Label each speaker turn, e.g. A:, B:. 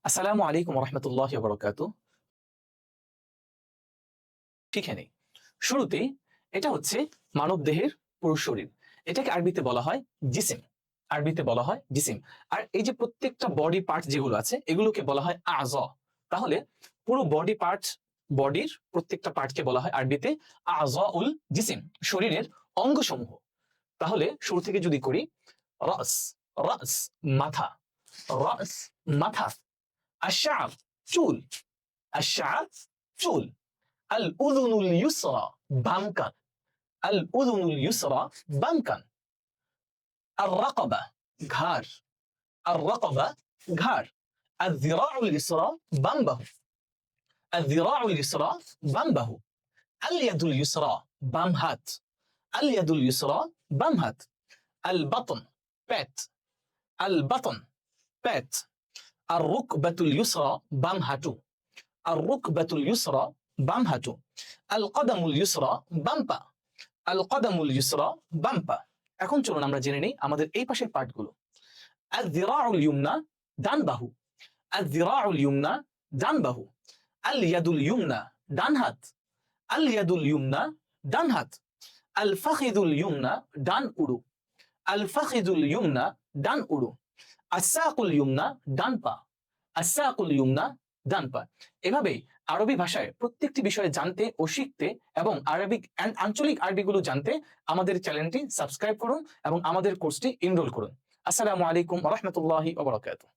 A: আসসালামু আলাইকুম রহমতুল্লাহি ওয়া বারাকাতুহু। শিখে নেই। শুরুতেই এটা হচ্ছে মানব দেহের পুরো শরীর। এটাকে আরবিতে বলা হয় জিসিম। আরবিতে বলা হয় জিসিম। আর এই যে প্রত্যেকটা বডি পার্ট যেগুলো আছে এগুলোকে বলা হয় আযা। তাহলে পুরো বডি পার্ট, বডির প্রত্যেকটা পার্টকে বলা হয় আরবিতে আযাউল জিসিম, শরীরের অঙ্গসমূহ। তাহলে শুরু থেকে যদি করি, রাস, রাস মাথা, রাস মাথা, আশ-শা'র চুল, আশ-শা'র চুল, আল-উযুনুল ইউসরা বাম কান, আল-উযুনুল ইউসরা বাম কান, আর-রাকাবা ঘাড়, আর-রাকাবা ঘাড়, আয-যিরাউল ইসরা বাম বাহু, আয-যিরাউল ইসরা বাম বাহু, আল-ইয়াদুল ইউসরা বাম হাত, আল-ইয়াদুল ইউসরা বাম হাত, আল-বাতন পেট, আল-বাতন পেট, আর-রুকবাতুল ইউসরা বাম হাঁটু, আর-রুকবাতুল ইউসরা বাম হাঁটু, আল-কদামুল ইউসরা বাম পা, আল-কদামুল ইউসরা বাম পা। এখন চলুন আমরা জেনে নেই আমাদের এই পাশের পার্টগুলো। আয-যিরাউল ইয়ুমনা ডান বাহু, আয-যিরাউল ইয়ুমনা ডান বাহু, আল-ইয়াদুল ইয়ুমনা ডান হাত, আল-ইয়াদুল ইয়ুমনা ডান হাত, আল-ফাখিদুল ইয়ুমনা ডান উরু, আল-ফাখিদুল ইয়ুমনা ডান উরু, আস-সাকুল ইয়ুমনা ডান পা, আস-সাকুল ইয়ুমনা ডান পা। এভাবেই আরবি ভাষায় প্রত্যেকটি বিষয়ে জানতে ও শিখতে এবং আরবিক আঞ্চলিক আরবিগুলো জানতে আমাদের চ্যানেলটি সাবস্ক্রাইব করুন এবং আমাদের কোর্সটি এনরোল করুন। আসসালামু আলাইকুম ওয়া রাহমাতুল্লাহি ওয়া বারাকাতুহু।